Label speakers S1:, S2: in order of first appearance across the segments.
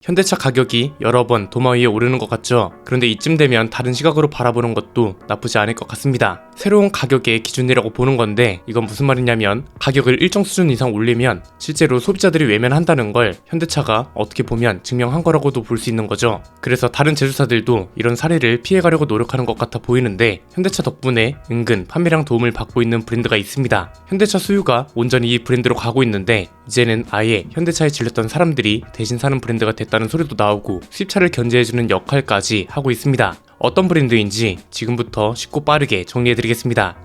S1: 현대차 가격이 여러 번 도마 위에 오르는 것 같죠? 그런데 이쯤 되면 다른 시각으로 바라보는 것도 나쁘지 않을 것 같습니다. 새로운 가격의 기준이라고 보는 건데 이건 무슨 말이냐면 가격을 일정 수준 이상 올리면 실제로 소비자들이 외면한다는 걸 현대차가 어떻게 보면 증명한 거라고도 볼 수 있는 거죠. 그래서 다른 제조사들도 이런 사례를 피해가려고 노력하는 것 같아 보이는데 현대차 덕분에 은근 판매량 도움을 받고 있는 브랜드가 있습니다. 현대차 수요가 온전히 이 브랜드로 가고 있는데 이제는 아예 현대차에 질렸던 사람들이 대신 사는 브랜드가 됐다는 소리도 나오고 수입차를 견제해주는 역할까지 하고 있습니다. 어떤 브랜드인지 지금부터 쉽고 빠르게 정리해드리겠습니다.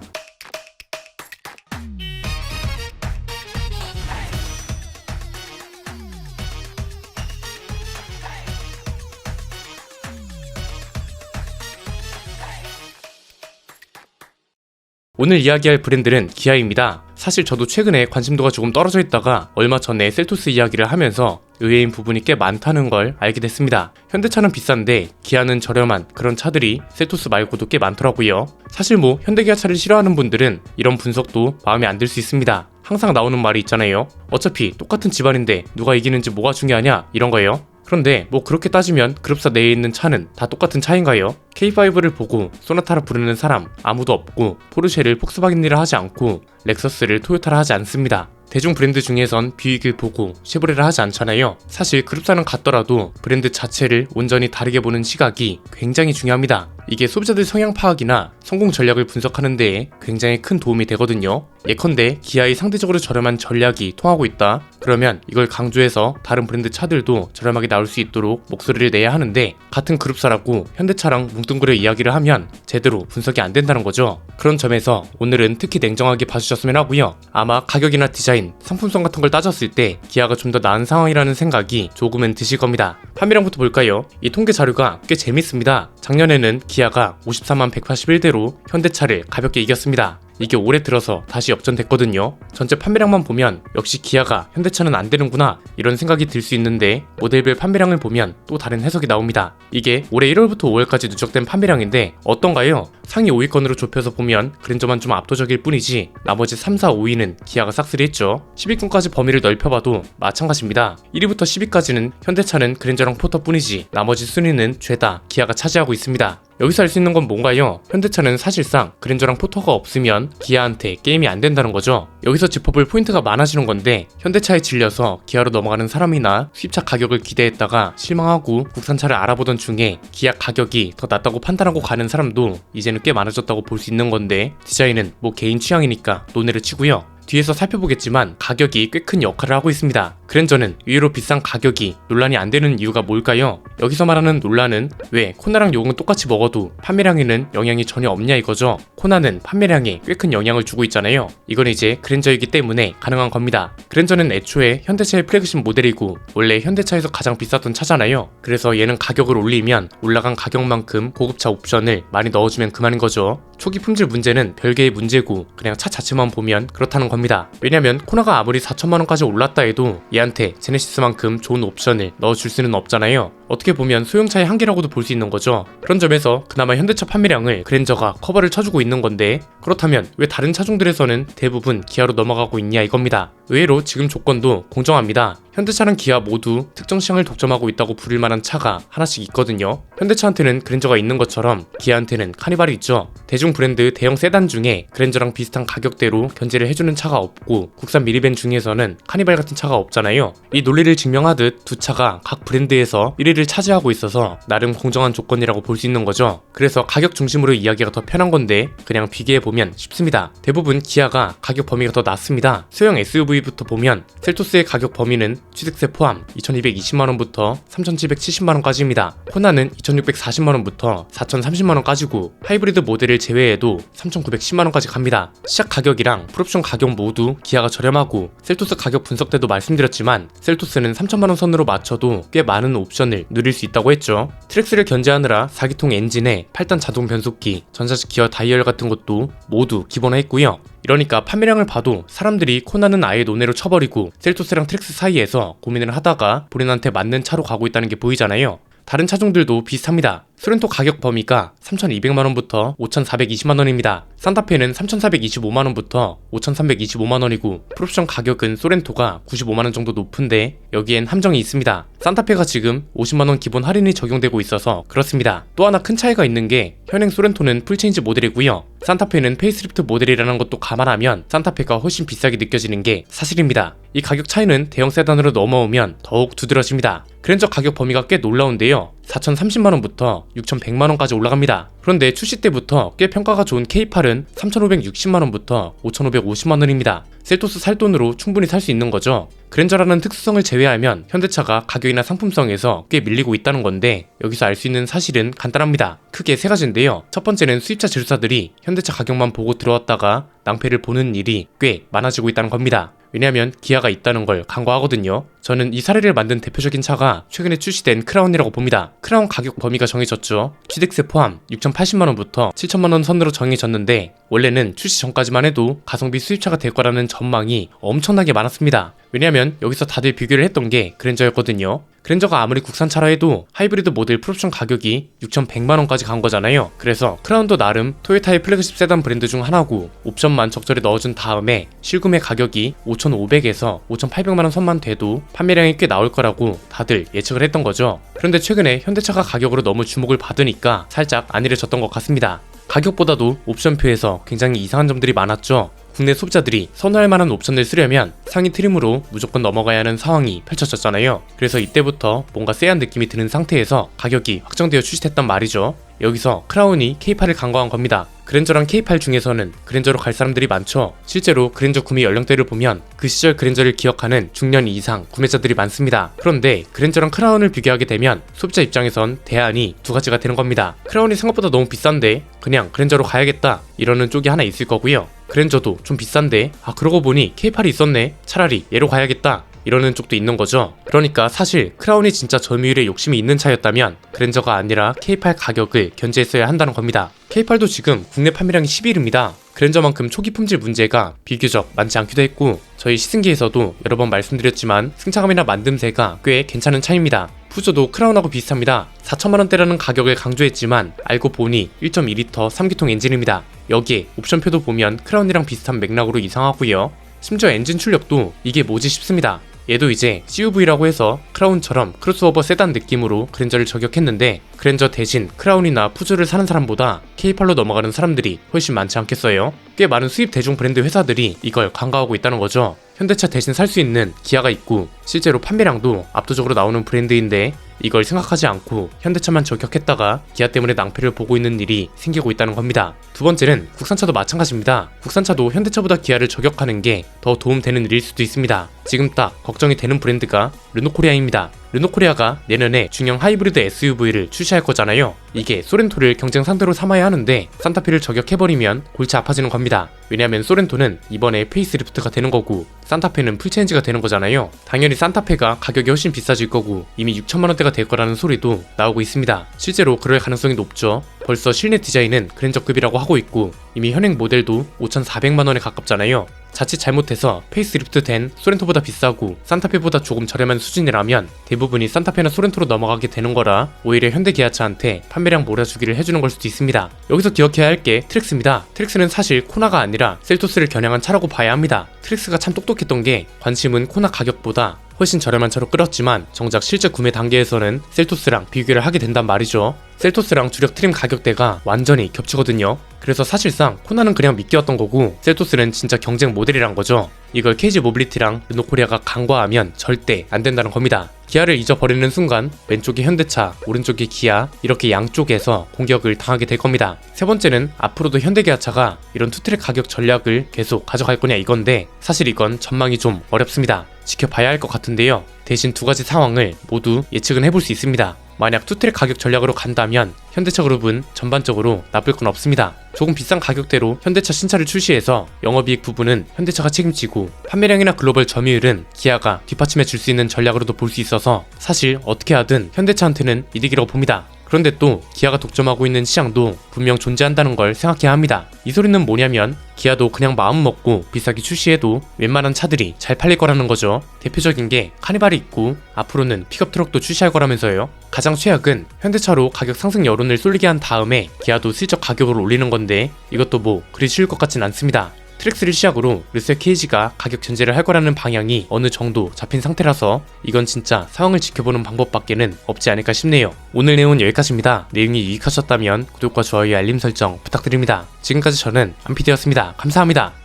S1: 오늘 이야기할 브랜드는 기아입니다. 사실 저도 최근에 관심도가 조금 떨어져 있다가 얼마 전에 셀토스 이야기를 하면서 의외인 부분이 꽤 많다는 걸 알게 됐습니다. 현대차는 비싼데 기아는 저렴한 그런 차들이 셀토스 말고도 꽤 많더라고요. 사실 현대기아차를 싫어하는 분들은 이런 분석도 마음에 안 들 수 있습니다. 항상 나오는 말이 있잖아요. 어차피 똑같은 집안인데 누가 이기는지 뭐가 중요하냐 이런 거예요. 그런데 그렇게 따지면 그룹사 내에 있는 차는 다 똑같은 차인가요? K5를 보고 소나타라 부르는 사람 아무도 없고 포르쉐를 폭스바겐이라 하지 않고 렉서스를 토요타라 하지 않습니다. 대중 브랜드 중에선 뷰익을 보고 쉐보레를 하지 않잖아요. 사실 그룹사는 같더라도 브랜드 자체를 온전히 다르게 보는 시각이 굉장히 중요합니다. 이게 소비자들 성향 파악이나 성공 전략을 분석하는 데에 굉장히 큰 도움이 되거든요. 예컨대 기아의 상대적으로 저렴한 전략이 통하고 있다. 그러면 이걸 강조해서 다른 브랜드 차들도 저렴하게 나올 수 있도록 목소리를 내야 하는데 같은 그룹사라고 현대차랑 뭉뚱그려 이야기를 하면 제대로 분석이 안 된다는 거죠. 그런 점에서 오늘은 특히 냉정하게 봐주셨으면 하고요. 아마 가격이나 디자인, 상품성 같은 걸 따졌을 때 기아가 좀 더 나은 상황이라는 생각이 조금은 드실 겁니다. 판매량부터 볼까요? 이 통계 자료가 꽤 재밌습니다. 작년에는 기아가 54만 181대로 현대차를 가볍게 이겼습니다. 이게 올해 들어서 다시 역전됐거든요. 전체 판매량만 보면 역시 기아가 현대차는 안 되는구나 이런 생각이 들 수 있는데 모델별 판매량을 보면 또 다른 해석이 나옵니다. 이게 올해 1월부터 5월까지 누적된 판매량인데 어떤가요? 상위 5위권으로 좁혀서 보면 그랜저만 좀 압도적일 뿐이지 나머지 3, 4, 5위는 기아가 싹쓸이 했죠. 10위권까지 범위를 넓혀봐도 마찬가지입니다. 1위부터 10위까지는 현대차는 그랜저랑 포터 뿐이지 나머지 순위는 죄다 기아가 차지하고 있습니다. 여기서 알 수 있는 건 뭔가요? 현대차는 사실상 그랜저랑 포터가 없으면 기아한테 게임이 안 된다는 거죠. 여기서 짚어볼 포인트가 많아지는 건데 현대차에 질려서 기아로 넘어가는 사람이나 수입차 가격을 기대했다가 실망하고 국산차를 알아보던 중에 기아 가격이 더 낫다고 판단하고 가는 사람도 이제는 꽤 많아졌다고 볼 수 있는 건데 디자인은 개인 취향이니까 논외를 치고요. 뒤에서 살펴보겠지만 가격이 꽤 큰 역할을 하고 있습니다. 그랜저는 의외로 비싼 가격이 논란이 안 되는 이유가 뭘까요? 여기서 말하는 논란은 왜 코나랑 요금은 똑같이 먹어도 판매량에는 영향이 전혀 없냐 이거죠. 코나는 판매량에 꽤 큰 영향을 주고 있잖아요. 이건 이제 그랜저이기 때문에 가능한 겁니다. 그랜저는 애초에 현대차의 플래그십 모델이고 원래 현대차에서 가장 비쌌던 차잖아요. 그래서 얘는 가격을 올리면 올라간 가격만큼 고급차 옵션을 많이 넣어주면 그만인 거죠. 초기 품질 문제는 별개의 문제고 그냥 차 자체만 보면 그렇다는 겁니다. 왜냐면 코나가 아무리 4천만원까지 올랐다 해도 얘한테 제네시스만큼 좋은 옵션을 넣어줄 수는 없잖아요. 어떻게 보면 소형차의 한계라고도 볼 수 있는 거죠. 그런 점에서 그나마 현대차 판매량을 그랜저가 커버를 쳐주고 있는 건데 그렇다면 왜 다른 차종들에서는 대부분 기아로 넘어가고 있냐 이겁니다. 의외로 지금 조건도 공정합니다. 현대차랑 기아 모두 특정 시장을 독점하고 있다고 부를 만한 차가 하나씩 있거든요. 현대차한테는 그랜저가 있는 것처럼 기아한테는 카니발이 있죠. 대중 브랜드 대형 세단 중에 그랜저랑 비슷한 가격대로 견제를 해주는 차가 없고 국산 미니밴 중에서는 카니발 같은 차가 없잖아요. 이 논리를 증명하듯 두 차가 각 브랜드에서 1위를 차지하고 있어서 나름 공정한 조건이라고 볼 수 있는 거죠. 그래서 가격 중심으로 이야기가 더 편한 건데 그냥 비교해보면 쉽습니다. 대부분 기아가 가격 범위가 더 낮습니다. 소형 SUV부터 보면 셀토스의 가격 범위는 취득세 포함 2,220만원부터 3,770만원까지입니다. 코나는 2,640만원부터 4,030만원까지고 하이브리드 모델을 제외해도 3,910만원까지 갑니다. 시작 가격이랑 풀옵션 가격 모두 기아가 저렴하고 셀토스 가격 분석 때도 말씀드렸지만 셀토스는 3천만원 선으로 맞춰도 꽤 많은 옵션을 누릴 수 있다고 했죠. 트랙스를 견제하느라 4기통 엔진에 8단 자동 변속기, 전자식 기어 다이얼 같은 것도 모두 기본화했고요. 이러니까 판매량을 봐도 사람들이 코나는 아예 논외로 쳐버리고 셀토스랑 트랙스 사이에서 고민을 하다가 본인한테 맞는 차로 가고 있다는 게 보이잖아요. 다른 차종들도 비슷합니다. 소렌토 가격 범위가 3,200만원부터 5,420만원입니다. 산타페는 3,425만원부터 5,325만원이고 풀옵션 가격은 소렌토가 95만원 정도 높은데 여기엔 함정이 있습니다. 산타페가 지금 50만원 기본 할인이 적용되고 있어서 그렇습니다. 또 하나 큰 차이가 있는 게 현행 소렌토는 풀체인지 모델이고요. 산타페는 페이스리프트 모델이라는 것도 감안하면 산타페가 훨씬 비싸게 느껴지는 게 사실입니다. 이 가격 차이는 대형 세단으로 넘어오면 더욱 두드러집니다. 그랜저 가격 범위가 꽤 놀라운데요. 4,030만원부터 6,100만원까지 올라갑니다. 그런데 출시 때부터 꽤 평가가 좋은 K8은 3,560만원부터 5,550만원입니다. 셀토스 살 돈으로 충분히 살 수 있는 거죠. 그랜저라는 특수성을 제외하면 현대차가 가격이나 상품성에서 꽤 밀리고 있다는 건데 여기서 알 수 있는 사실은 간단합니다. 크게 세 가지인데요. 첫 번째는 수입차 지주사들이 현대차 가격만 보고 들어왔다가 낭패를 보는 일이 꽤 많아지고 있다는 겁니다. 왜냐하면 기아가 있다는 걸 간과하거든요. 저는 이 사례를 만든 대표적인 차가 최근에 출시된 크라운이라고 봅니다. 크라운 가격 범위가 정해졌죠. 취득세 포함 6,080만원부터 7,000만원 선으로 정해졌는데 원래는 출시 전까지만 해도 가성비 수입차가 될 거라는 전망이 엄청나게 많았습니다. 왜냐하면 여기서 다들 비교를 했던 게 그랜저였거든요. 그랜저가 아무리 국산차라 해도 하이브리드 모델 풀옵션 가격이 6,100만원까지 간 거잖아요. 그래서 크라운도 나름 토요타의 플래그십 세단 브랜드 중 하나고 옵션만 적절히 넣어준 다음에 실구매 가격이 5,500에서 5,800만원 선만 돼도 판매량이 꽤 나올 거라고 다들 예측을 했던 거죠. 그런데 최근에 현대차가 가격으로 너무 주목을 받으니까 살짝 안일해졌던 것 같습니다. 가격보다도 옵션표에서 굉장히 이상한 점들이 많았죠. 국내 소비자들이 선호할 만한 옵션을 쓰려면 상위 트림으로 무조건 넘어가야 하는 상황이 펼쳐졌잖아요. 그래서 이때부터 뭔가 쎄한 느낌이 드는 상태에서 가격이 확정되어 출시됐단 말이죠. 여기서 크라운이 K8을 간과한 겁니다. 그랜저랑 K8 중에서는 그랜저로 갈 사람들이 많죠. 실제로 그랜저 구매 연령대를 보면 그 시절 그랜저를 기억하는 중년 이상 구매자들이 많습니다. 그런데 그랜저랑 크라운을 비교하게 되면 소비자 입장에선 대안이 두 가지가 되는 겁니다. 크라운이 생각보다 너무 비싼데 그냥 그랜저로 가야겠다 이러는 쪽이 하나 있을 거고요. 그랜저도 좀 비싼데 그러고 보니 K8이 있었네, 차라리 얘로 가야겠다 이러는 쪽도 있는 거죠. 그러니까 사실 크라운이 진짜 점유율에 욕심이 있는 차였다면 그랜저가 아니라 K8 가격을 견제했어야 한다는 겁니다. K8도 지금 국내 판매량이 11위입니다. 그랜저만큼 초기 품질 문제가 비교적 많지 않기도 했고 저희 시승기에서도 여러 번 말씀드렸지만 승차감이나 만듦새가 꽤 괜찮은 차입니다. 푸조도 크라운하고 비슷합니다. 4천만원대라는 가격을 강조했지만 알고 보니 1.2L 3기통 엔진입니다. 여기에 옵션표도 보면 크라운이랑 비슷한 맥락으로 이상하고요. 심지어 엔진 출력도 이게 뭐지 싶습니다. 얘도 이제 CUV라고 해서 크라운처럼 크로스오버 세단 느낌으로 그랜저를 저격했는데 그랜저 대신 크라운이나 푸조를 사는 사람보다 K8로 넘어가는 사람들이 훨씬 많지 않겠어요? 꽤 많은 수입 대중 브랜드 회사들이 이걸 간과하고 있다는 거죠. 현대차 대신 살 수 있는 기아가 있고 실제로 판매량도 압도적으로 나오는 브랜드인데 이걸 생각하지 않고 현대차만 저격했다가 기아 때문에 낭패를 보고 있는 일이 생기고 있다는 겁니다. 두 번째는 국산차도 마찬가지입니다. 국산차도 현대차보다 기아를 저격하는 게 더 도움되는 일일 수도 있습니다. 지금 딱 걱정이 되는 브랜드가 르노코리아입니다. 르노코리아가 내년에 중형 하이브리드 SUV를 출시할 거잖아요. 이게 소렌토를 경쟁 상대로 삼아야 하는데 산타페를 저격해버리면 골치 아파지는 겁니다. 왜냐면 소렌토는 이번에 페이스리프트가 되는 거고 산타페는 풀체인지가 되는 거잖아요. 당연히 산타페가 가격이 훨씬 비싸질 거고 이미 6천만원대가 될 거라는 소리도 나오고 있습니다. 실제로 그럴 가능성이 높죠. 벌써 실내 디자인은 그랜저급이라고 하고 있고 이미 현행 모델도 5,400만원에 가깝잖아요. 자칫 잘못해서 페이스리프트 된 소렌토보다 비싸고 산타페보다 조금 저렴한 수준이라면 대부분이 산타페나 소렌토로 넘어가게 되는 거라 오히려 현대기아차한테 판매량 몰아주기를 해주는 걸 수도 있습니다. 여기서 기억해야 할 게 트랙스입니다. 트랙스는 사실 코나가 아니라 셀토스를 겨냥한 차라고 봐야 합니다. 트랙스가 참 똑똑했던 게 관심은 코나 가격보다 훨씬 저렴한 차로 끌었지만 정작 실제 구매 단계에서는 셀토스랑 비교를 하게 된단 말이죠. 셀토스랑 주력 트림 가격대가 완전히 겹치거든요. 그래서 사실상 코나는 그냥 미끼였던 거고 셀토스는 진짜 경쟁 모델이란 거죠. 이걸 KG 모빌리티랑 르노코리아가 간과하면 절대 안 된다는 겁니다. 기아를 잊어버리는 순간 왼쪽이 현대차, 오른쪽이 기아 이렇게 양쪽에서 공격을 당하게 될 겁니다. 세 번째는 앞으로도 현대기아차가 이런 투트랙 가격 전략을 계속 가져갈 거냐 이건데 사실 이건 전망이 좀 어렵습니다. 지켜봐야 할 것 같은데요. 대신 두 가지 상황을 모두 예측은 해볼 수 있습니다. 만약 투트랙 가격 전략으로 간다면 현대차 그룹은 전반적으로 나쁠 건 없습니다. 조금 비싼 가격대로 현대차 신차를 출시해서 영업이익 부분은 현대차가 책임지고 판매량이나 글로벌 점유율은 기아가 뒷받침해 줄 수 있는 전략으로도 볼 수 있어서 사실 어떻게 하든 현대차한테는 이득이라고 봅니다. 그런데 또 기아가 독점하고 있는 시장도 분명 존재한다는 걸 생각해야 합니다. 이 소리는 뭐냐면 기아도 그냥 마음 먹고 비싸게 출시해도 웬만한 차들이 잘 팔릴 거라는 거죠. 대표적인 게 카니발이 있고 앞으로는 픽업 트럭도 출시할 거라면서요. 가장 최악은 현대차로 가격 상승 여론을 쏠리게 한 다음에 기아도 슬쩍 가격을 올리는 건데 이것도 뭐 그리 쉬울 것 같진 않습니다. 트랙스를 시작으로 르셀 KG가 가격 견제를 할 거라는 방향이 어느 정도 잡힌 상태라서 이건 진짜 상황을 지켜보는 방법밖에는 없지 않을까 싶네요. 오늘 내용은 여기까지입니다. 내용이 유익하셨다면 구독과 좋아요 알림 설정 부탁드립니다. 지금까지 저는 안피디였습니다. 감사합니다.